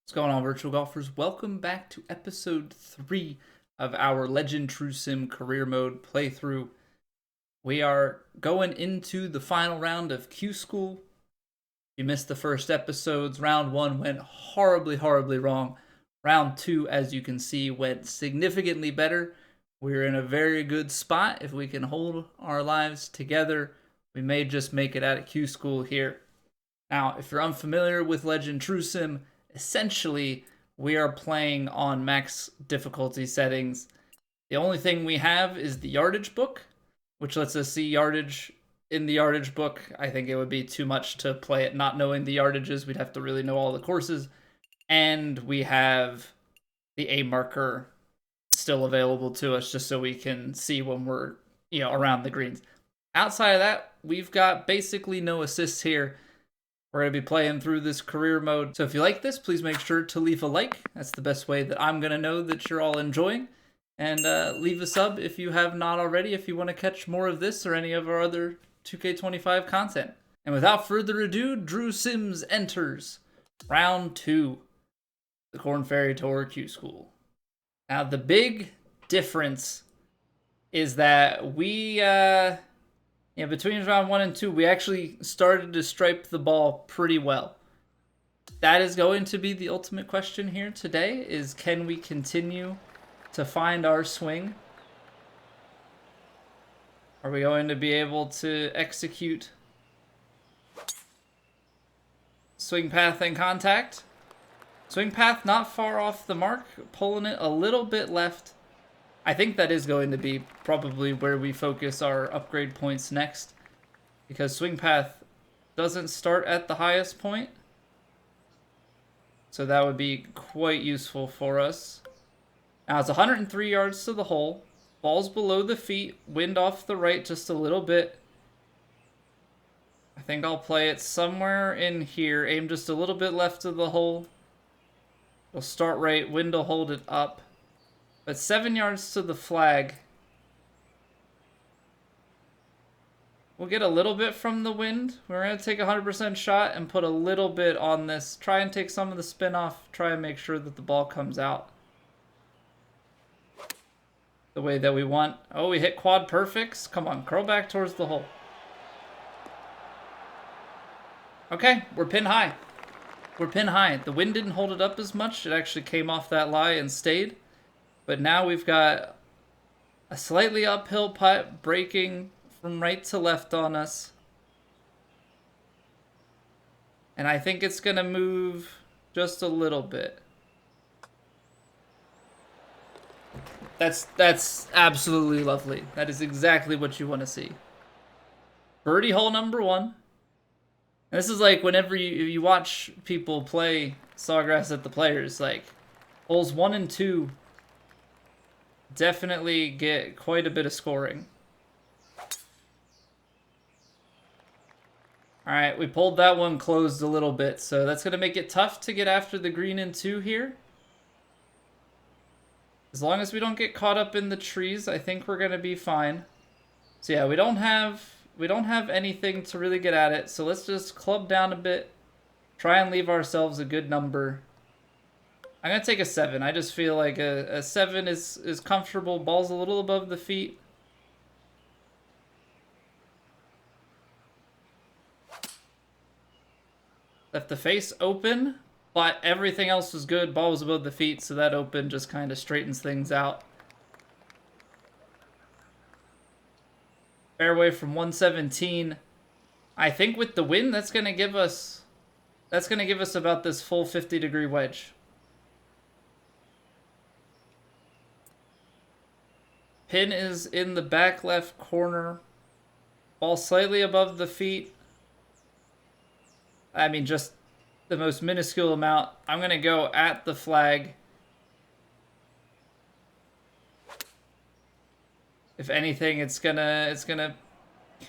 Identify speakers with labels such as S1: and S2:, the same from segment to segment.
S1: What's going on, virtual golfers? Welcome back to episode 3 of our Legend True Sim career mode playthrough. We are going into the final round of Q School. If you missed the first episodes, round 1 went horribly wrong. Round 2, as you can see, went significantly better. We're in a very good spot. If we can hold our lives together, we may just make it out of Q School here. Now, if you're unfamiliar with Legend True Sim, essentially, we are playing on max difficulty settings. The only thing we have is the yardage book, which lets us see yardage in the yardage book. I think it would be too much to play it not knowing the yardages. We'd have to really know all the courses. And we have the A marker still available to us just so we can see when we're, around the greens. Outside of that, we've got basically no assists here. We're going to be playing through this career mode. So if you like this, please make sure to leave a like. That's the best way that I'm going to know that you're all enjoying. And leave a sub if you have not already, if you want to catch more of this or any of our other 2K25 content. And without further ado, Drew Sims enters round 2, the Korn Ferry Tour Q School. Now, the big difference is that we... between round 1 and 2, we actually started to stripe the ball pretty well. That is going to be the ultimate question here today, is can we continue to find our swing? Are we going to be able to execute swing path and contact? Swing path not far off the mark, pulling it a little bit left. I think that is going to be probably where we focus our upgrade points next, because swing path doesn't start at the highest point, so that would be quite useful for us. Now it's 103 yards to the hole, ball's below the feet, wind off the right just a little bit. I think I'll play it somewhere in here, aim just a little bit left of the hole. We'll start right, wind will hold it up. But 7 yards to the flag. We'll get a little bit from the wind. We're going to take a 100% shot and put a little bit on this. Try and take some of the spin off. Try and make sure that the ball comes out the way that we want. Oh, we hit quad perfects. Come on, curl back towards the hole. Okay, we're pin high. We're pin high. The wind didn't hold it up as much. It actually came off that lie and stayed. But now we've got a slightly uphill putt breaking from right to left on us. And I think it's going to move just a little bit. That's absolutely lovely. That is exactly what you want to see. Birdie hole number 1. And this is like whenever you watch people play Sawgrass at the Players, like holes 1 and 2 definitely get quite a bit of scoring. Alright, we pulled that one closed a little bit, so that's going to make it tough to get after the green in 2 here. As long as we don't get caught up in the trees, I think we're going to be fine. So yeah, we don't have anything to really get at it, so let's just club down a bit. Try and leave ourselves a good number. I'm going to take a 7. I just feel like a 7 is comfortable. Ball's a little above the feet. Left the face open, but everything else was good. Ball was above the feet, so that open just kind of straightens things out. Fairway from 117. I think with the wind, that's going to give us about this full 50-degree wedge. Pin is in the back left corner. Ball slightly above the feet. I mean, just the most minuscule amount. I'm going to go at the flag. If anything, it's gonna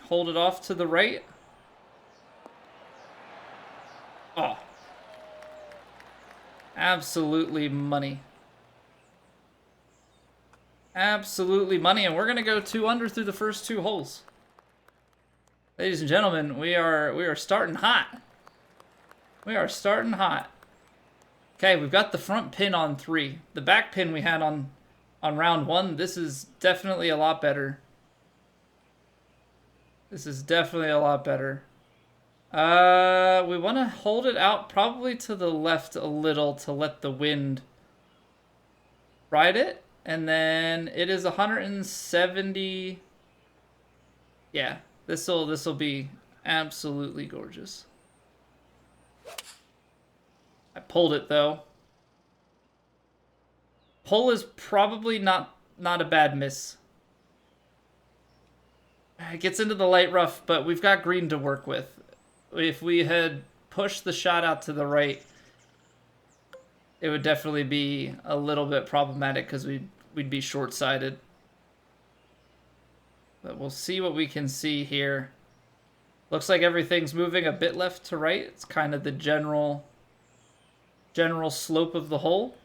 S1: hold it off to the right. Oh. Absolutely money. Absolutely money, and we're gonna go 2 under through the first 2 holes. Ladies and gentlemen, we are starting hot. We are starting hot. Okay, we've got the front pin on 3. The back pin we had on round 1. This is definitely a lot better. This is definitely a lot better. We want to hold it out probably to the left a little to let the wind ride it. And then it is 170. Yeah, this'll be absolutely gorgeous. I pulled it though. Pull is probably not a bad miss. It gets into the light rough, but we've got green to work with. If we had pushed the shot out to the right, it would definitely be a little bit problematic because we'd be short-sighted. But we'll see what we can see here. Looks like everything's moving a bit left to right. It's kind of the general slope of the hole.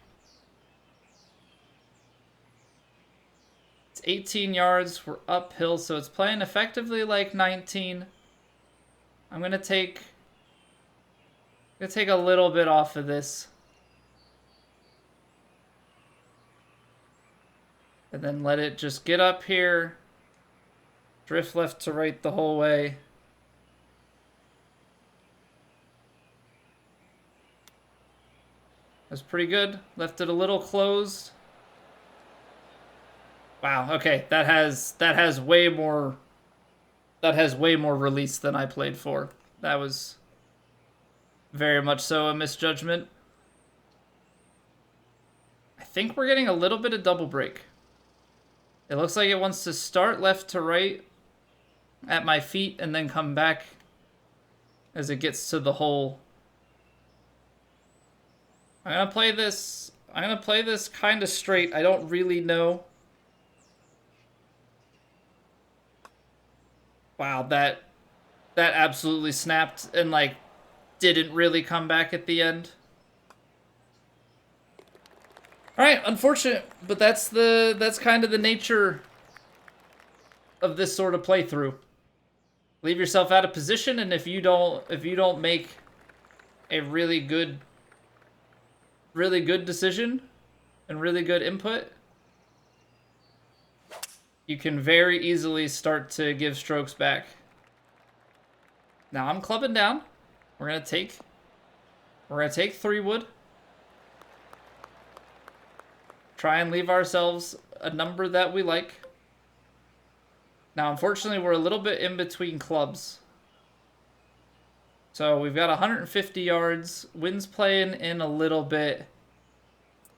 S1: It's 18 yards. We're uphill, so it's playing effectively like 19. I'm gonna take a little bit off of this. And then let it just get up here. Drift left to right the whole way. That's pretty good. Left it a little closed. Wow, okay. That has way more release than I played for. That was very much so a misjudgment. I think we're getting a little bit of double break. It looks like it wants to start left to right at my feet and then come back as it gets to the hole. I'm gonna play this kind of straight. I don't really know. Wow, that absolutely snapped and like didn't really come back at the end. All right, unfortunate, but that's kind of the nature of this sort of playthrough. Leave yourself out of position, and if you don't make a really good decision and really good input, you can very easily start to give strokes back. Now I'm clubbing down. We're gonna take 3-wood. Try and leave ourselves a number that we like. Now, unfortunately, we're a little bit in between clubs. So we've got 150 yards. Wind's playing in a little bit.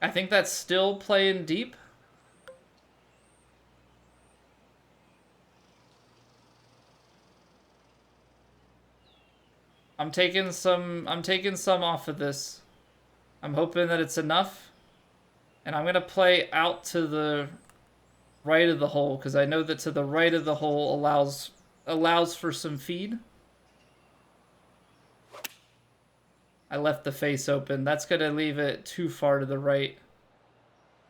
S1: I think that's still playing deep. I'm taking some off of this. I'm hoping that it's enough. And I'm going to play out to the right of the hole, because I know that to the right of the hole allows for some feed. I left the face open. That's going to leave it too far to the right.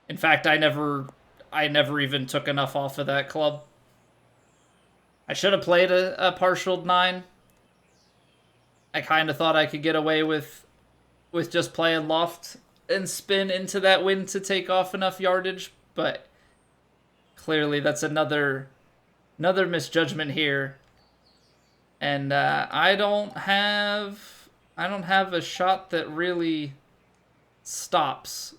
S1: In fact, I never even took enough off of that club. I should have played a partial 9. I kind of thought I could get away with just playing loft and spin into that wind to take off enough yardage, but clearly that's another misjudgment here. And I don't have a shot that really stops.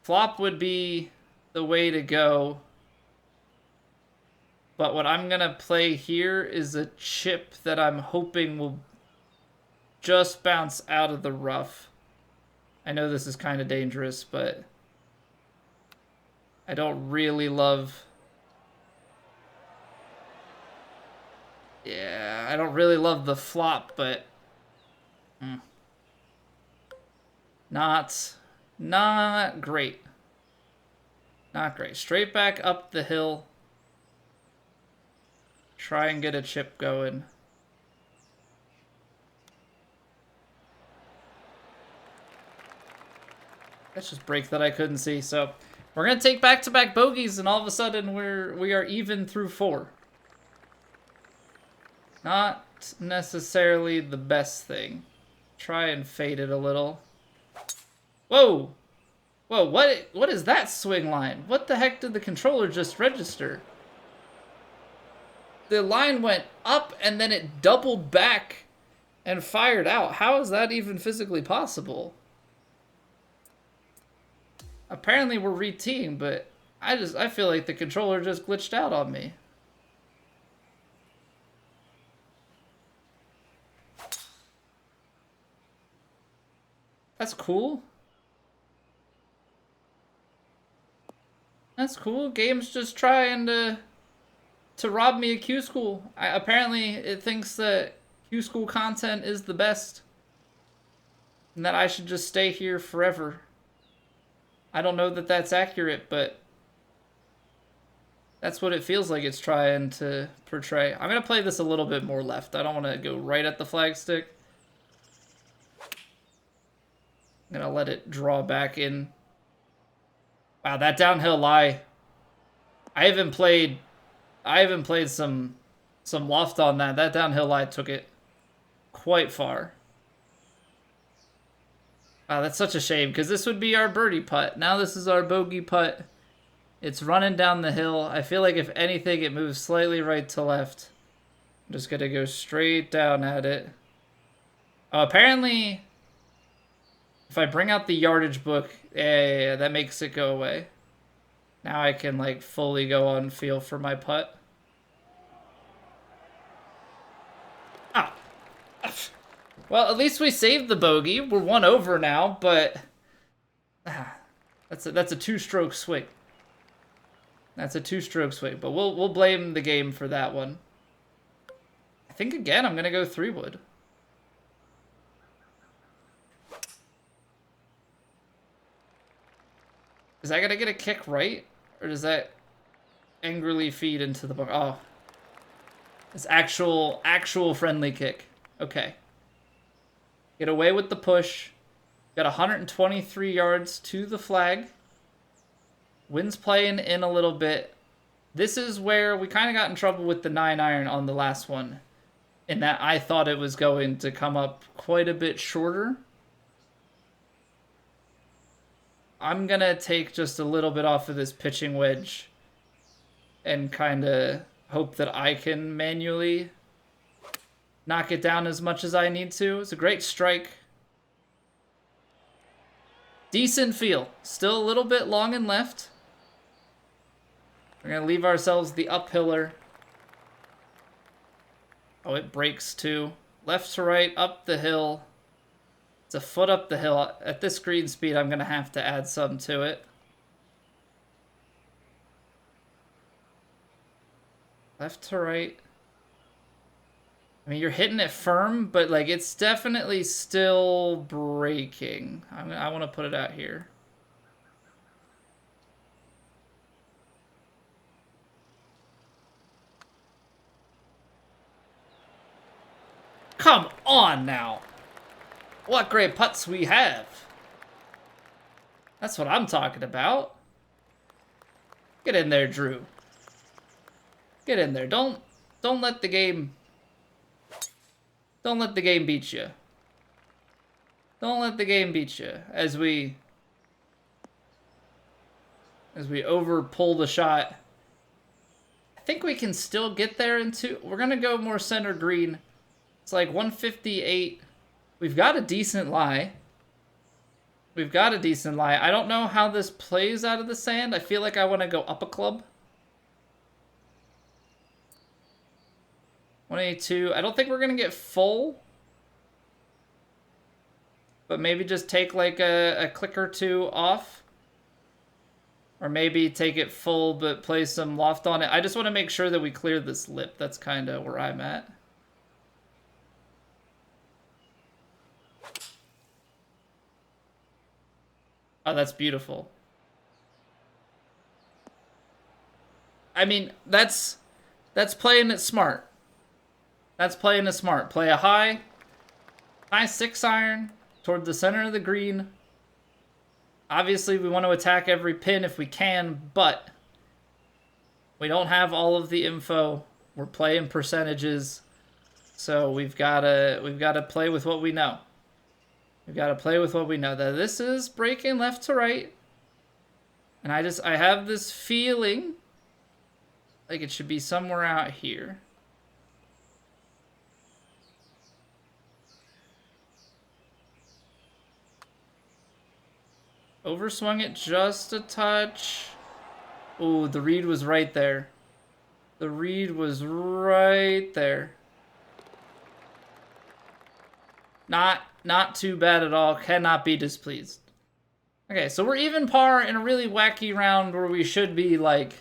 S1: Flop would be the way to go. But what I'm going to play here is a chip that I'm hoping will just bounce out of the rough. I know this is kind of dangerous, but I don't really love... Yeah, I don't really love the flop, but... Not great. Not great. Straight back up the hill. Try and get a chip going. That's just break that I couldn't see. So we're gonna take back-to-back bogeys, and all of a sudden we are even through 4. Not necessarily the best thing. try and fade it a little. Whoa! Whoa, what is that swing line? What the heck did the controller just register? The line went up and then it doubled back and fired out. How is that even physically possible? Apparently we're re-teeing, but I feel like the controller just glitched out on me. That's cool. That's cool. Game's just trying to rob me of Q School. Apparently it thinks that Q School content is the best. And that I should just stay here forever. I don't know that that's accurate, but that's what it feels like it's trying to portray. I'm going to play this a little bit more left. I don't want to go right at the flagstick. I'm going to let it draw back in. Wow, that downhill lie. I haven't played some loft on that. That downhill lie took it quite far. Wow, that's such a shame, because this would be our birdie putt. Now this is our bogey putt. It's running down the hill. I feel like if anything, it moves slightly right to left. I'm just going to go straight down at it. Oh, apparently, if I bring out the yardage book, yeah, that makes it go away. Now I can, like, fully go on feel for my putt. Ah. Well, at least we saved the bogey. We're one over now, but that's a two-stroke swing. That's a two-stroke swing, but we'll blame the game for that one. I think again I'm gonna go 3-wood. Is that gonna get a kick right, or does that angrily feed into the bunker? Oh, it's actual friendly kick. Okay. Get away with the push. Got 123 yards to the flag. Wind's playing in a little bit. This is where we kind of got in trouble with the 9-iron on the last one, in that I thought it was going to come up quite a bit shorter. I'm going to take just a little bit off of this pitching wedge and kind of hope that I can manually knock it down as much as I need to. It's a great strike. Decent feel. Still a little bit long and left. We're going to leave ourselves the uphiller. Oh, it breaks too. Left to right, up the hill. It's a foot up the hill. At this green speed, I'm going to have to add some to it. Left to right. I mean, you're hitting it firm, but, like, it's definitely still breaking. I want to put it out here. Come on now. What great putts we have. That's what I'm talking about. Get in there, Drew. Get in there. Don't let the game... Don't let the game beat you. Don't let the game beat you as we over pull the shot. I think we can still get there in two. We're going to go more center green. It's like 158. We've got a decent lie. We've got a decent lie. I don't know how this plays out of the sand. I feel like I want to go up a club. 182. I don't think we're going to get full. But maybe just take like a click or two off. Or maybe take it full but play some loft on it. I just want to make sure that we clear this lip. That's kind of where I'm at. Oh, that's beautiful. I mean, that's playing it smart. That's playing it smart. Play a high 6-iron toward the center of the green. Obviously, we want to attack every pin if we can, but we don't have all of the info. We're playing percentages, so we've got to play with what we know. We got to play with what we know. That this is breaking left to right. And I have this feeling like it should be somewhere out here. Overswung it just a touch. Oh, the read was right there. The read was right there. Not too bad at all. Cannot be displeased. Okay, so we're even par in a really wacky round where we should be like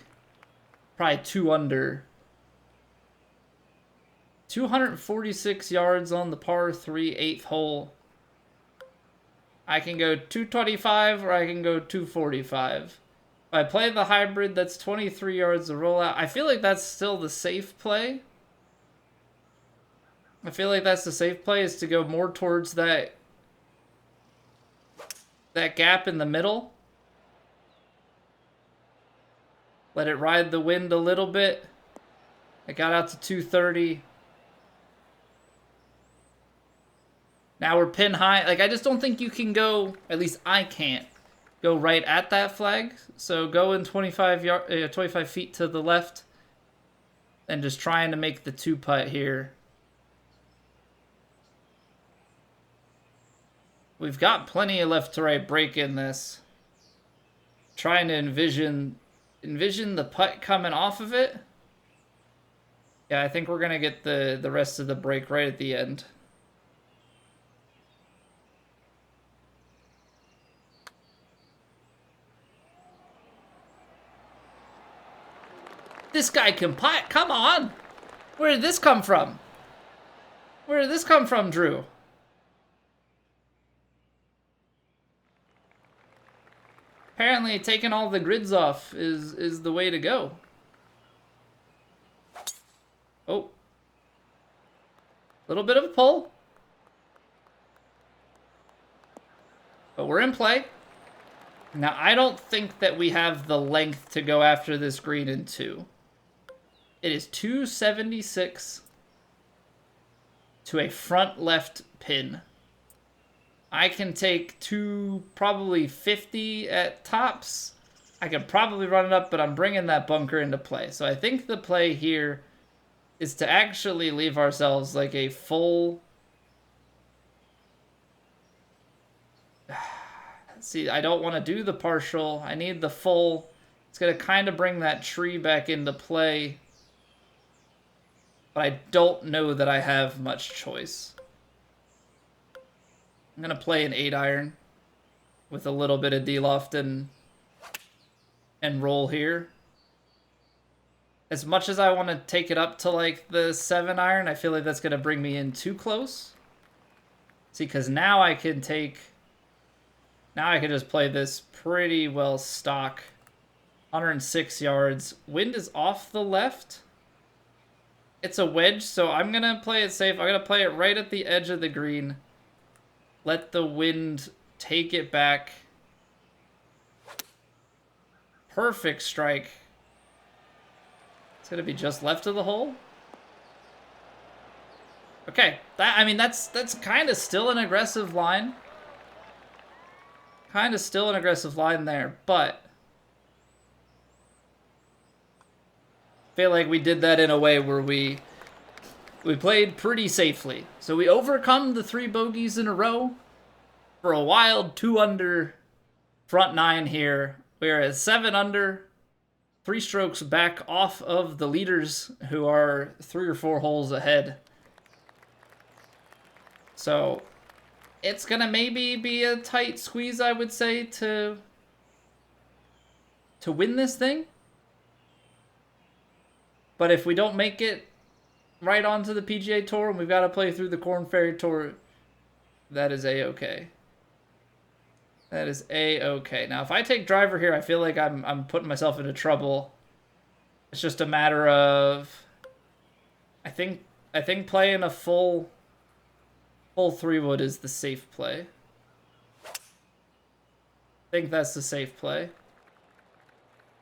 S1: probably 2 under. 246 yards on the par 3 8th hole. I can go 225 or I can go 245. If I play the hybrid, that's 23 yards to roll out. I feel like that's still the safe play. I feel like that's the safe play, is to go more towards that gap in the middle. Let it ride the wind a little bit. I got out to 230. Now we're pin high. Like, I just don't think you can go, at least I can't, go right at that flag. So go in 25 feet to the left and just trying to make the 2-putt here. We've got plenty of left to right break in this. Trying to envision the putt coming off of it. Yeah, I think we're going to get the rest of the break right at the end. This guy can putt. Come on. Where did this come from? Where did this come from, Drew? Apparently, taking all the grids off is the way to go. Oh. Little bit of a pull. But we're in play. Now, I don't think that we have the length to go after this green in 2. It is 276 to a front left pin. I can take probably 50 at tops. I could probably run it up, but I'm bringing that bunker into play. So I think the play here is to actually leave ourselves like a full... See, I don't want to do the partial. I need the full. It's going to kind of bring that tree back into play. But I don't know that I have much choice. I'm going to play an 8-iron with a little bit of D-loft and roll here. As much as I want to take it up to like the 7-iron, I feel like that's going to bring me in too close. See, because now I can take... Now I can just play this pretty well stock. 106 yards. Wind is off the left. It's a wedge, so I'm going to play it safe. I'm going to play it right at the edge of the green. Let the wind take it back. Perfect strike. It's going to be just left of the hole. Okay. That's kind of still an aggressive line. Kind of still an aggressive line there, but I feel like we did that in a way where we played pretty safely. So we overcome the 3 bogeys in a row for a wild 2 under front 9 here. We're at 7 under, 3 strokes back off of the leaders who are 3 or 4 holes ahead. So it's gonna maybe be a tight squeeze, I would say, to win this thing. But if we don't make it right onto the PGA Tour and we've got to play through the Korn Ferry Tour, that is A-okay. That is A-okay. Now, if I take driver here, I feel like I'm putting myself into trouble. It's just a matter of... I think playing a full 3-wood is the safe play. I think that's the safe play.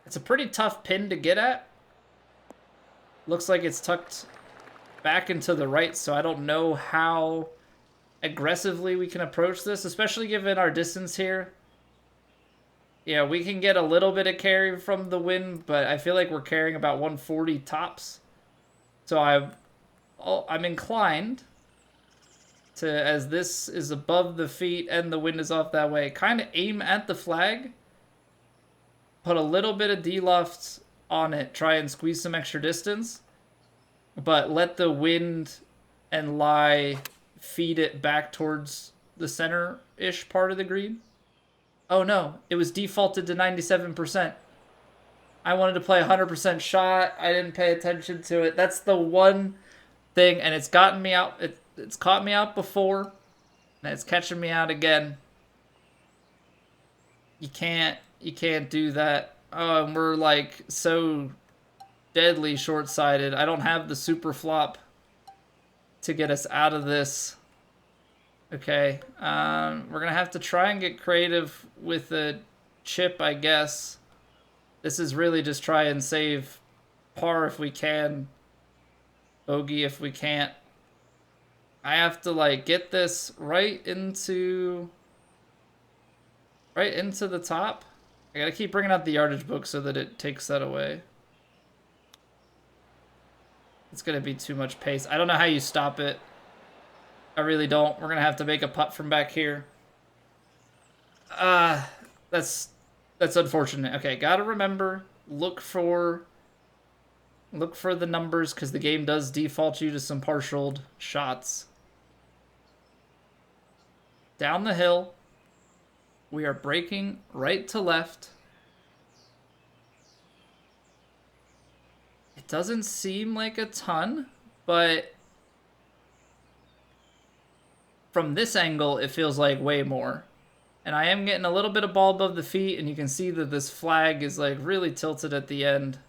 S1: It's a pretty tough pin to get at. Looks like it's tucked back into the right, so I don't know how aggressively we can approach this, especially given our distance here. Yeah, we can get a little bit of carry from the wind, but I feel like we're carrying about 140 tops. So I'm inclined to, as this is above the feet and the wind is off that way, kind of aim at the flag, put a little bit of D-loft on it, try and squeeze some extra distance, but let the wind and lie feed it back towards the center-ish part of the green. Oh no, it was defaulted to 97%. I wanted to play 100% shot. I didn't pay attention to it. That's the one thing, and it's gotten me out. It's caught me out before, and it's catching me out again. You can't do that. Oh, and we're like so deadly short-sighted. I don't have the super flop to get us out of this. Okay, we're gonna have to try and get creative with a chip, I guess. This is really just try and save par if we can, bogey if we can't. I have to like get this right into the top. I gotta keep bringing out the yardage book so that it takes that away. It's gonna be too much pace. I don't know how you stop it. I really don't. We're gonna have to make a putt from back here. That's unfortunate. Okay, gotta remember, look for the numbers because the game does default you to some partialed shots. Down the hill. We are breaking right to left. It doesn't seem like a ton, but from this angle, it feels like way more. And I am getting a little bit of ball above the feet, and you can see that this flag is like really tilted at the end.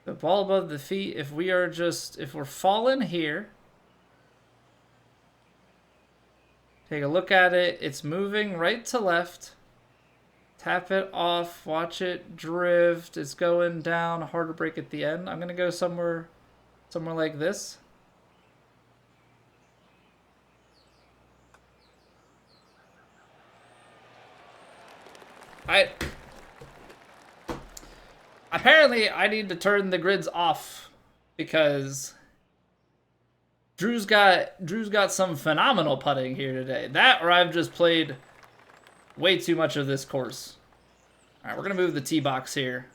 S1: The ball above the feet, if we're falling here, take a look at it. It's moving right to left. Tap it off, watch it drift. It's going down, harder break at the end. I'm gonna go somewhere like this. Apparently I need to turn the grids off because Drew's got some phenomenal putting here today. That or I've just played way too much of this course. All right, we're gonna move the tee box here.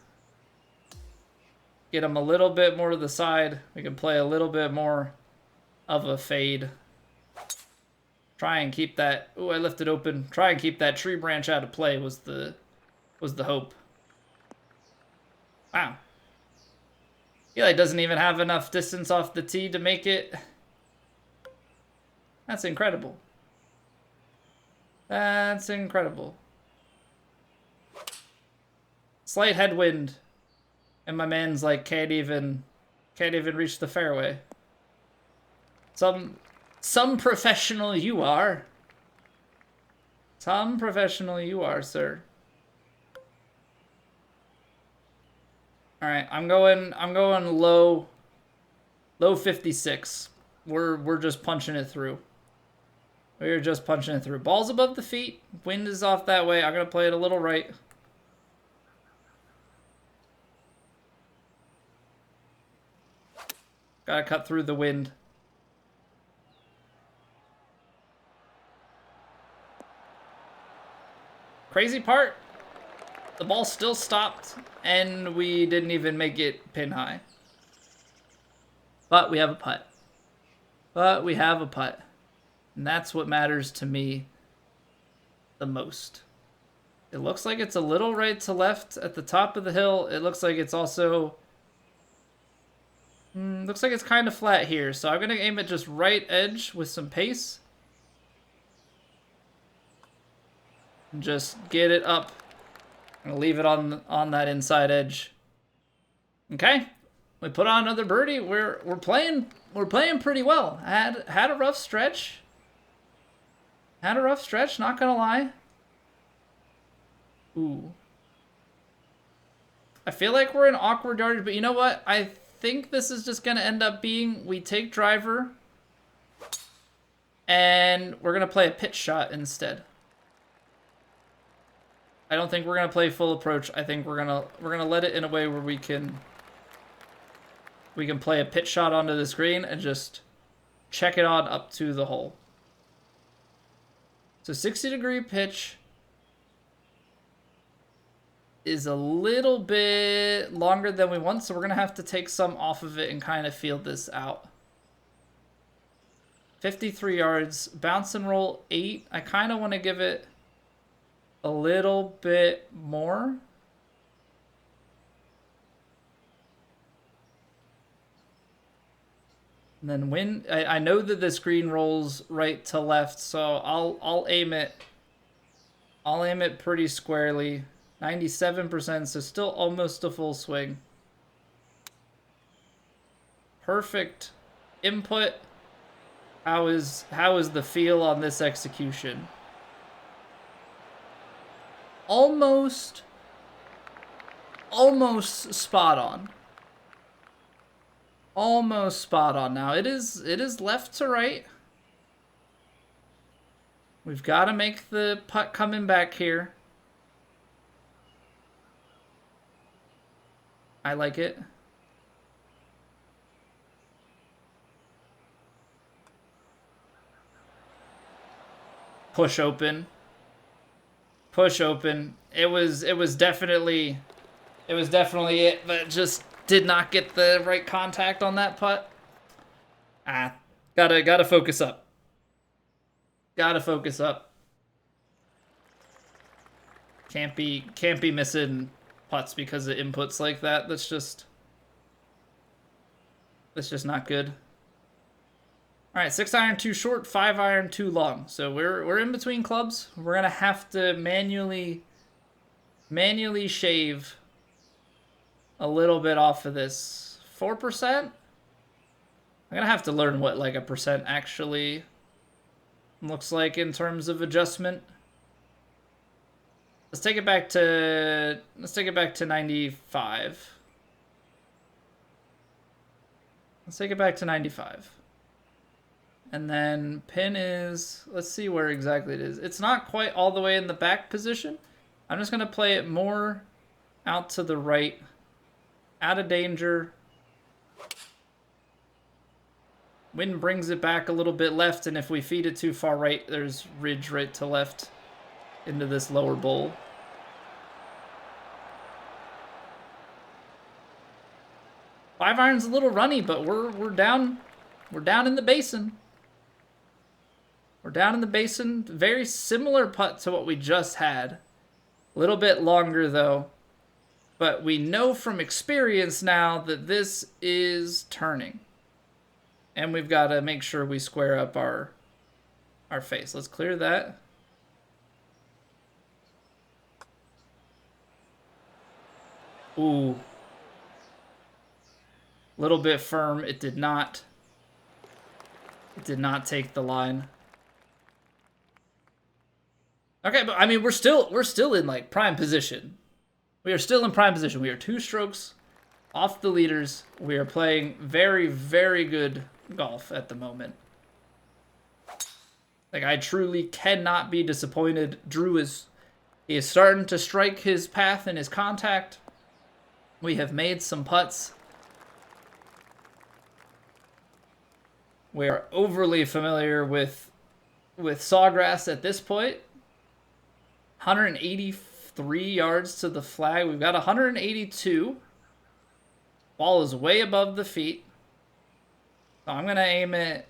S1: Get him a little bit more to the side. We can play a little bit more of a fade. Try and keep that. Ooh, I left it open. Try and keep that tree branch out of play was the hope. Wow. Eli doesn't even have enough distance off the tee to make it. That's incredible. That's incredible. Slight headwind, and my man's like can't even reach the fairway. Some professional you are. Some professional you are, sir. All right, I'm going low 56. We're just punching it through. We're just punching it through. Ball's above the feet. Wind is off that way. I'm gonna play it a little right. Gotta cut through the wind. Crazy part, the ball still stopped, and we didn't even make it pin high. But we have a putt. And that's what matters to me the most. It looks like it's a little right to left at the top of the hill. It looks like it's also... looks like it's kind of flat here. So I'm going to aim at just right edge with some pace. And just get it up. I'm gonna leave it on that inside edge. Okay, we put on another birdie. We're playing pretty well. Had a rough stretch. Not gonna lie. Ooh. I feel like we're in awkward yardage, but you know what? I think this is just gonna end up being we take driver. And we're going to play a pitch shot instead. I don't think we're going to play full approach. I think we're going to let it in a way where we can play a pitch shot onto this green and just check it on up to the hole. So 60-degree pitch is a little bit longer than we want, so we're going to have to take some off of it and kind of feel this out. 53 yards, bounce and roll 8. I kind of want to give it a little bit more. And then when I know that this green rolls right to left, so I'll aim it. I'll aim it pretty squarely. 97%, so still almost a full swing. Perfect input. How is the feel on this execution? Almost spot on. Almost spot on. Now it is left to right. We've got to make the putt coming back here. I like it. Push open. Push open. It was definitely it, but just did not get the right contact on that putt. Gotta focus up. Gotta focus up. Can't be missing putts because of inputs like that. That's just not good. All right, 6-iron too short, 5-iron too long. So we're in between clubs. We're gonna have to manually shave a little bit off of this. 4%? I'm gonna have to learn what like a percent actually looks like in terms of adjustment. Let's take it back to 95. Let's take it back to 95. And then pin is, let's see where exactly it is. It's not quite all the way in the back position. I'm just going to play it more out to the right, out of danger. Wind brings it back a little bit left, and if we feed it too far right, there's ridge right to left into this lower bowl. Five iron's a little runny, but we're down in the basin. We're down in the basin. Very similar putt to what we just had. A little bit longer, though. But we know from experience now that this is turning. And we've got to make sure we square up our face. Let's clear that. Ooh. Little bit firm. It did not take the line. Okay, but I mean we're still in like prime position. We are still in prime position. We are 2 strokes off the leaders. We are playing very, very good golf at the moment. Like I truly cannot be disappointed. Drew is starting to strike his path and his contact. We have made some putts. We are overly familiar with Sawgrass at this point. 183 yards to the flag. We've got 182. Ball is way above the feet. So I'm gonna aim it.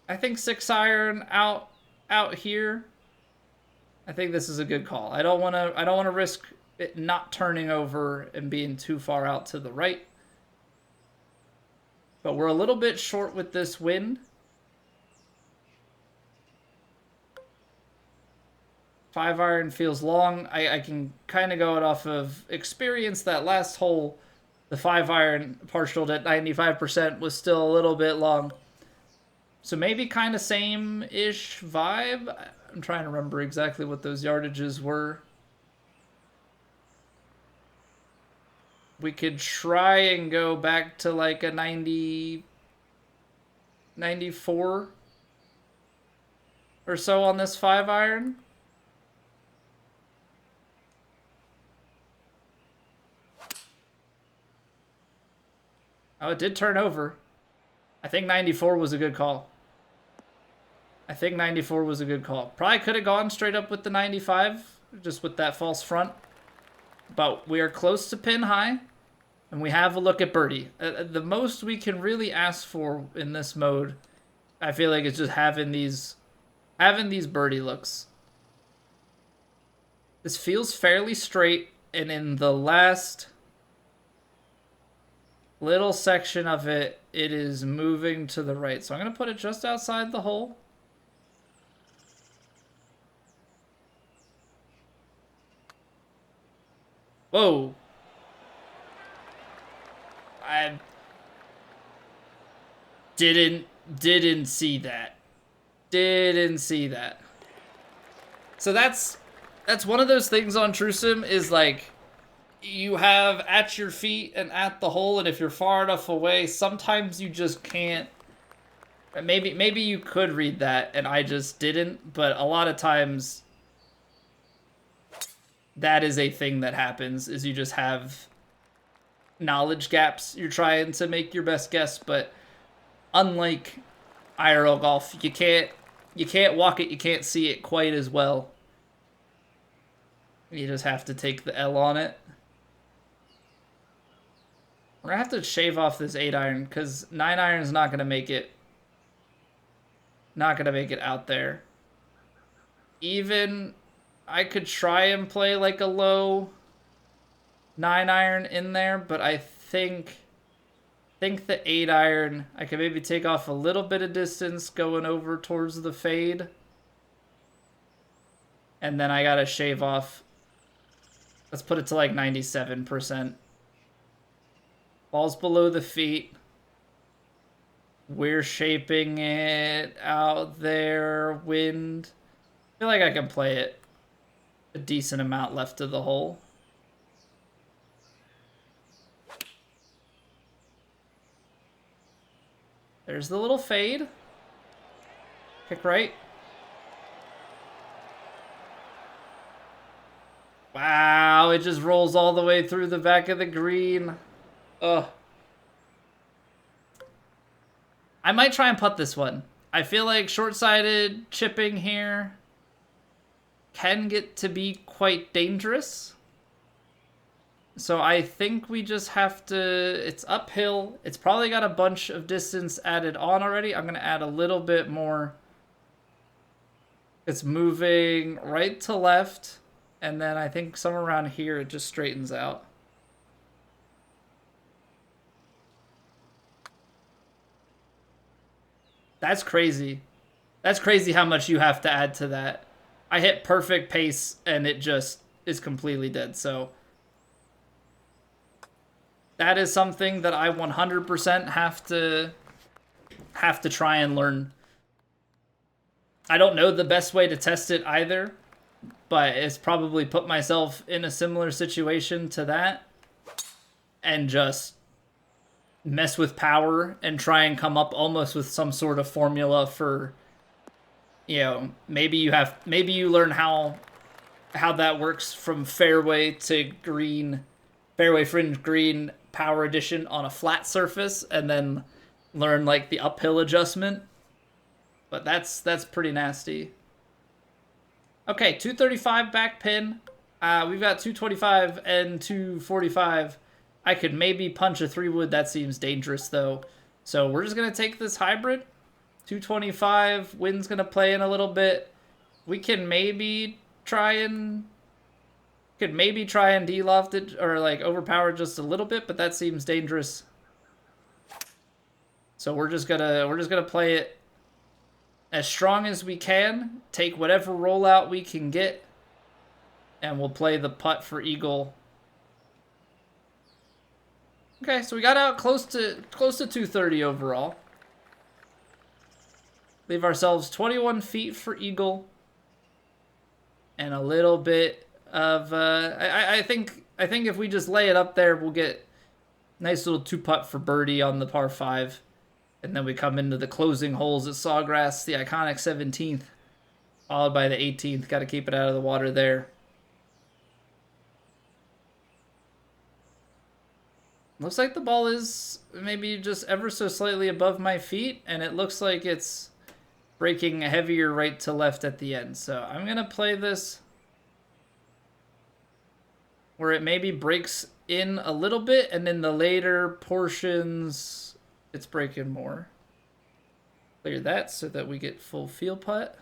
S1: I think 6-iron out here. I think this is a good call. I don't wanna risk it not turning over and being too far out to the right. But we're a little bit short with this wind. 5-iron feels long. I can kind of go it off of experience. That last hole, the 5-iron partialed at 95% was still a little bit long. So maybe kind of same-ish vibe. I'm trying to remember exactly what those yardages were. We could try and go back to like a 90, 94. or so on this 5-iron. Oh, it did turn over. I think 94 was a good call. I think 94 was a good call. Probably could have gone straight up with the 95, just with that false front. But we are close to pin high, and we have a look at birdie. The most we can really ask for in this mode, I feel like, is just having these birdie looks. This feels fairly straight, and in the last little section of it, it is moving to the right. So I'm going to put it just outside the hole. Whoa. I didn't see that. Didn't see that. So that's one of those things on TrueSim is like you have at your feet and at the hole, and if you're far enough away, sometimes you just can't. Maybe you could read that and I just didn't, but a lot of times that is a thing that happens, is you just have knowledge gaps. You're trying to make your best guess, but unlike IRL golf, you can't walk it, you can't see it quite as well. You just have to take the L on it. We're gonna have to shave off this 8-iron because 9-iron is not gonna make it. Not gonna make it out there. Even I could try and play like a low 9-iron in there, but I think the 8-iron, I could maybe take off a little bit of distance going over towards the fade. And then I gotta shave off. Let's put it to like 97%. Ball's below the feet. We're shaping it out there. Wind. I feel like I can play it a decent amount left of the hole. There's the little fade. Kick right. Wow, it just rolls all the way through the back of the green. Ugh. I might try and putt this one. I feel like short-sided chipping here can get to be quite dangerous. So I think we just have to... It's uphill. It's probably got a bunch of distance added on already. I'm going to add a little bit more. It's moving right to left. And then I think somewhere around here it just straightens out. That's crazy. That's crazy how much you have to add to that. I hit perfect pace and it just is completely dead. So that is something that I 100% have to try and learn. I don't know the best way to test it either, but it's probably put myself in a similar situation to that and just mess with power and try and come up almost with some sort of formula for, you know, maybe you learn how that works from fairway to green, fairway fringe green power addition on a flat surface, and then learn like the uphill adjustment. But that's pretty nasty. Okay, 235 back pin. We've got 225 and 245. I could maybe punch a 3-wood. That seems dangerous, though. So we're just going to take this hybrid. 225. Wind's going to play in a little bit. We can maybe try and... de-loft it or, like, overpower it just a little bit, but that seems dangerous. So we're just gonna play it as strong as we can. Take whatever rollout we can get. And we'll play the putt for eagle. Okay, so we got out close to 230 overall. Leave ourselves 21 feet for eagle. And a little bit of I think if we just lay it up there, we'll get nice little 2-putt for birdie on the par 5. And then we come into the closing holes at Sawgrass, the iconic 17th. Followed by the 18th. Got to keep it out of the water there. Looks like the ball is maybe just ever so slightly above my feet, and it looks like it's breaking heavier right to left at the end. So I'm going to play this where it maybe breaks in a little bit, and in the later portions, it's breaking more. Clear that so that we get full field putt.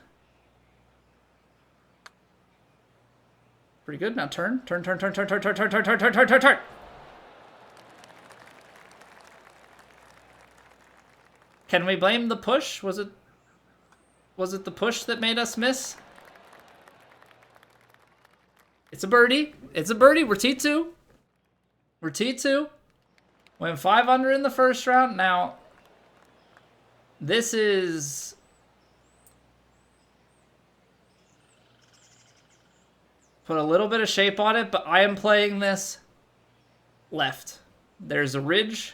S1: Pretty good. Now turn. Turn. Can we blame the push? Was it the push that made us miss? It's a birdie. It's a birdie. We're T2. We're T2. Went 5 under in the first round. Now, this is... Put a little bit of shape on it, but I am playing this left. There's a ridge.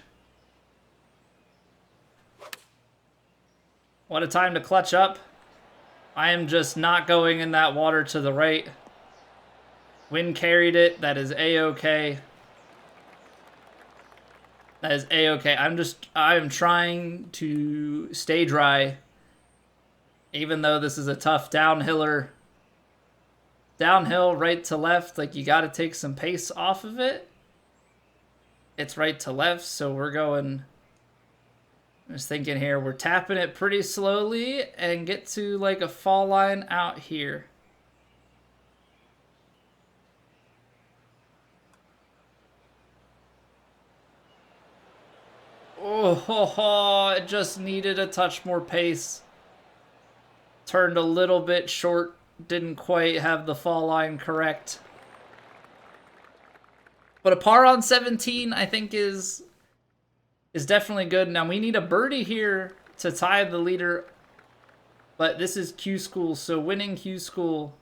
S1: What a time to clutch up. I am just not going in that water to the right. Wind carried it. That is A-okay. That is A-okay. I am trying to stay dry. Even though this is a tough downhiller. Downhill, right to left. Like, you got to take some pace off of it. It's right to left, so we're going... I'm just thinking here, we're tapping it pretty slowly and get to like a fall line out here. Oh, it just needed a touch more pace. Turned a little bit short, didn't quite have the fall line correct. But a par on 17, I think, is definitely good. Now, we need a birdie here to tie the leader. But this is Q School, so winning Q School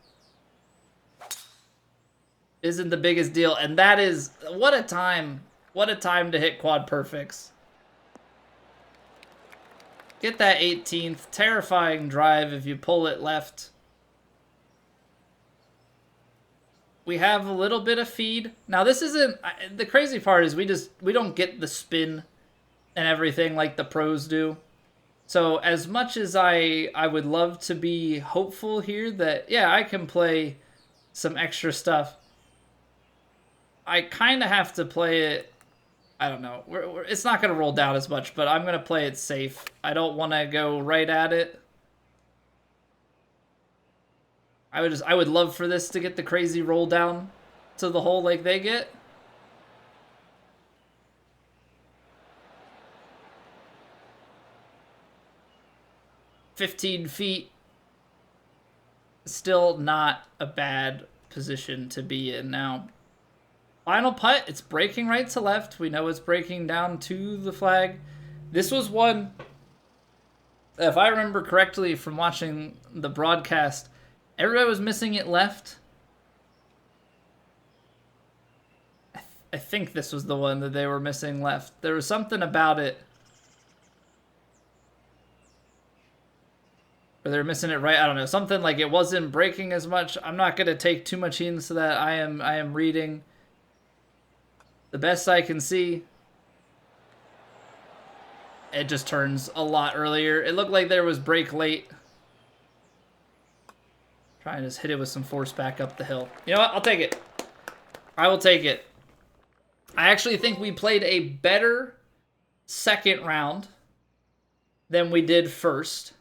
S1: isn't the biggest deal. And that is, what a time. What a time to hit quad perfects. Get that 18th. Terrifying drive if you pull it left. We have a little bit of feed. Now, this isn't... The crazy part is we don't get the spin and everything like the pros do. So as much as I would love to be hopeful here that, yeah, I can play some extra stuff, I kind of have to play it, I don't know. It's not going to roll down as much, but I'm going to play it safe. I don't want to go right at it. I would love for this to get the crazy roll down to the hole like they get. $15 feet, still not a bad position to be in. Now, final putt, it's breaking right to left. We know it's breaking down to the flag. This was one, if I remember correctly from watching the broadcast, everybody was missing it left. I think this was the one that they were missing left. There was something about it. Or they're missing it right. I don't know. Something like it wasn't breaking as much. I'm not going to take too much into that. I am reading the best I can see. It just turns a lot earlier. It looked like there was break late. Try and just hit it with some force back up the hill. You know what? I'll take it. I will take it. I actually think we played a better second round than we did first.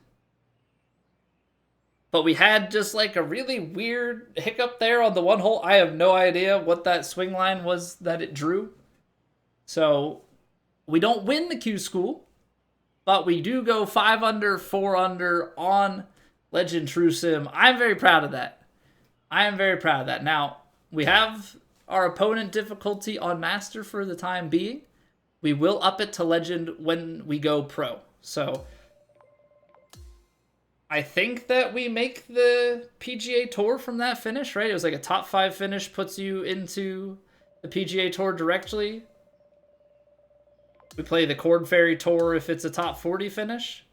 S1: But we had just like a really weird hiccup there on the one hole. I have no idea what that swing line was that it drew. So we don't win the Q School, but we do go 5 under, 4 under on Legend True Sim. I'm very proud of that. I am very proud of that. Now, we have our opponent difficulty on Master for the time being. We will up it to Legend when we go Pro. So I think that we make the PGA Tour from that finish, right? It was like a top 5 finish puts you into the PGA Tour directly. We play the Korn Ferry Tour if it's a top 40 finish.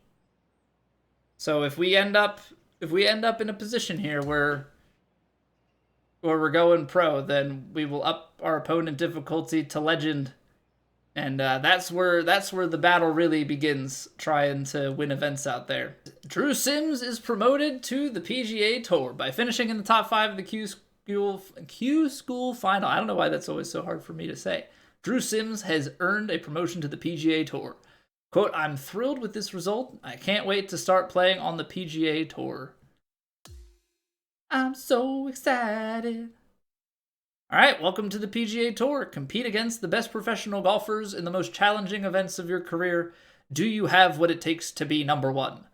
S1: So if we end up we end up in a position here where we're going pro, then we will up our opponent difficulty to legend, and that's where the battle really begins, trying to win events out there. Drew Sims is promoted to the PGA Tour by finishing in the top 5 of the Q School final. I don't know why that's always so hard for me to say. Drew Sims has earned a promotion to the PGA Tour. Quote, "I'm thrilled with this result. I can't wait to start playing on the PGA Tour. I'm so excited." All right, welcome to the PGA Tour. Compete against the best professional golfers in the most challenging events of your career. Do you have what it takes to be number one?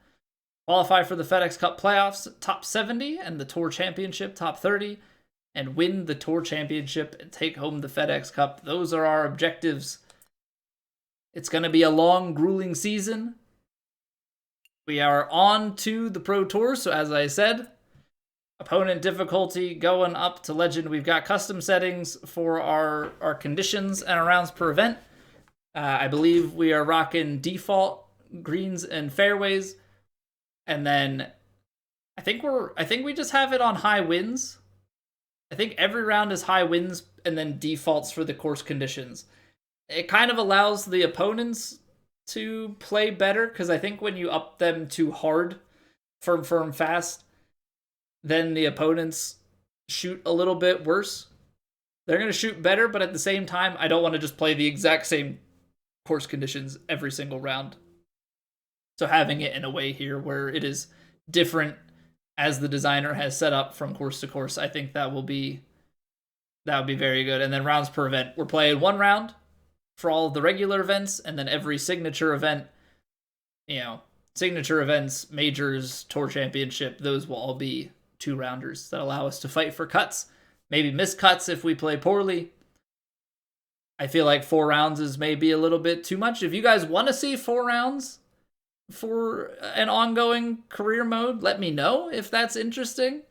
S1: Qualify for the FedEx Cup playoffs, top 70, and the Tour Championship, top 30, and win the Tour Championship and take home the FedEx Cup. Those are our objectives. It's going to be a long, grueling season. We are on to the Pro Tour, so as I said, opponent difficulty going up to legend. We've got custom settings for our conditions and our rounds per event. I believe we are rocking default greens and fairways, and then I think we just have it on high winds. I think every round is high winds and then defaults for the course conditions. It kind of allows the opponents to play better, because I think when you up them too hard, firm, fast, then the opponents shoot a little bit worse. They're going to shoot better, but at the same time, I don't want to just play the exact same course conditions every single round. So having it in a way here where it is different as the designer has set up from course to course, I think that would be very good. And then rounds per event. We're playing one round for all of the regular events, and then every signature event, signature events, majors, Tour Championship, those will all be 2-rounders that allow us to fight for cuts, maybe miss cuts if we play poorly. I feel like 4 rounds is maybe a little bit too much. If you guys want to see 4 rounds for an ongoing career mode, let me know if that's interesting.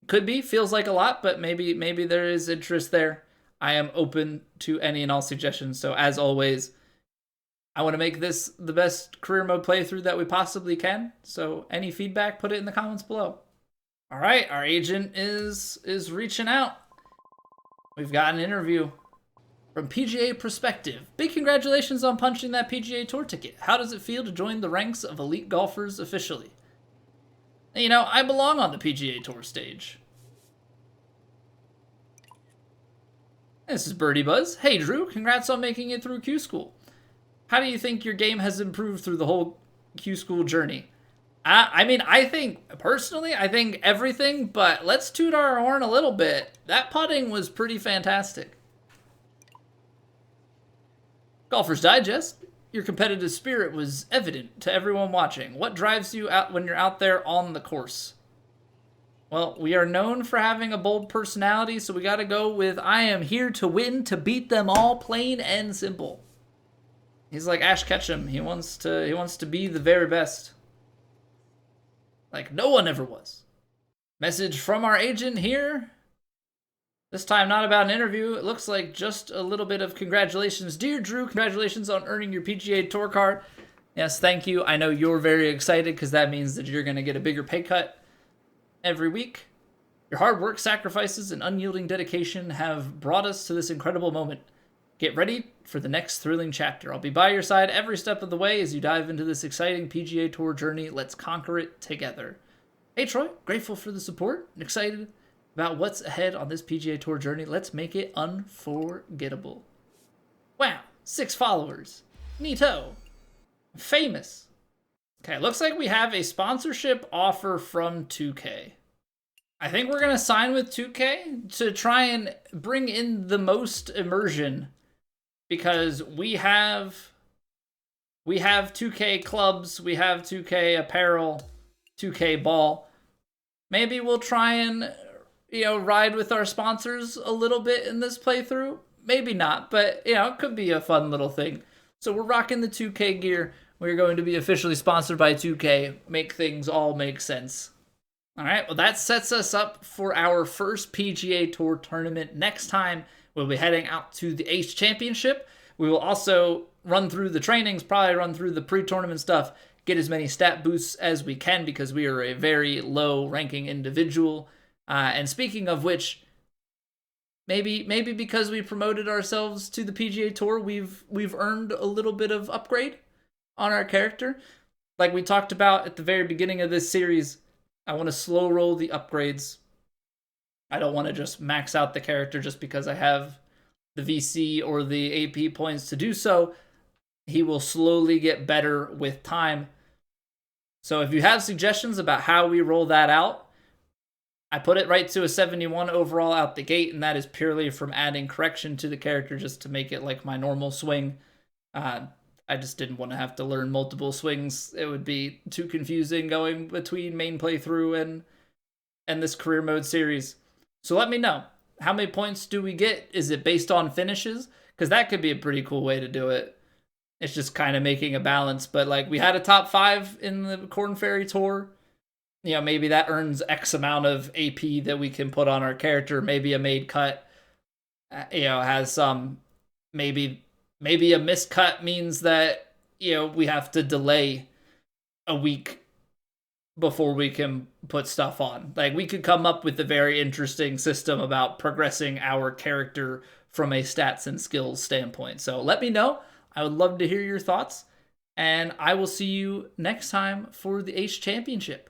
S1: Could be, feels like a lot, but maybe there is interest there. I am open to any and all suggestions. So as always, I want to make this the best career mode playthrough that we possibly can. So any feedback, put it in the comments below. All right, our agent is reaching out. We've got an interview from PGA Perspective. Big congratulations on punching that PGA Tour ticket. How does it feel to join the ranks of elite golfers officially? I belong on the PGA Tour stage. This is Birdie Buzz. Hey Drew, congrats on making it through Q School. How do you think your game has improved through the whole Q School journey? I think everything, but let's toot our horn a little bit. That putting was pretty fantastic. Golfer's Digest. Your competitive spirit was evident to everyone watching. What drives you out when you're out there on the course? Well, we are known for having a bold personality, so we got to go with I am here to win, to beat them all, plain and simple. He's like Ash Ketchum. He wants to be the very best. Like no one ever was. Message from our agent here. This time not about an interview. It looks like just a little bit of congratulations. Dear Drew, congratulations on earning your PGA Tour card. Yes, thank you. I know you're very excited because that means that you're going to get a bigger pay cut every week. Your hard work, sacrifices, and unyielding dedication have brought us to this incredible moment. Get ready for the next thrilling chapter. I'll be by your side every step of the way as you dive into this exciting PGA Tour journey. Let's conquer it together. Hey Troy, grateful for the support and excited about what's ahead on this PGA Tour journey. Let's make it unforgettable. Wow, 6 followers. Neato. Famous. Okay, looks like we have a sponsorship offer from 2K. I think we're going to sign with 2K to try and bring in the most immersion, because we have 2K clubs, we have 2K apparel, 2K ball. Maybe we'll try and, ride with our sponsors a little bit in this playthrough. Maybe not, but, it could be a fun little thing. So we're rocking the 2K gear. We're going to be officially sponsored by 2K. Make things all make sense. All right, well, that sets us up for our first PGA Tour tournament. Next time, we'll be heading out to the Ace Championship. We will also run through the trainings, probably run through the pre-tournament stuff, get as many stat boosts as we can because we are a very low ranking individual. And speaking of which, maybe because we promoted ourselves to the PGA Tour, we've earned a little bit of upgrade on our character. Like we talked about at the very beginning of this series, I want to slow roll the upgrades. I don't want to just max out the character just because I have the VC or the AP points to do so. He will slowly get better with time. So if you have suggestions about how we roll that out, I put it right to a 71 overall out the gate, and that is purely from adding correction to the character just to make it like my normal swing. I just didn't want to have to learn multiple swings. It would be too confusing going between main playthrough and this career mode series. So let me know. How many points do we get? Is it based on finishes? Because that could be a pretty cool way to do it. It's just kind of making a balance. But like we had a top 5 in the Korn Ferry Tour. You know, maybe that earns X amount of AP that we can put on our character. Maybe a made cut, has some, maybe a miscut means that, we have to delay a week before we can put stuff on. Like we could come up with a very interesting system about progressing our character from a stats and skills standpoint. So let me know. I would love to hear your thoughts. And I will see you next time for the Ace Championship.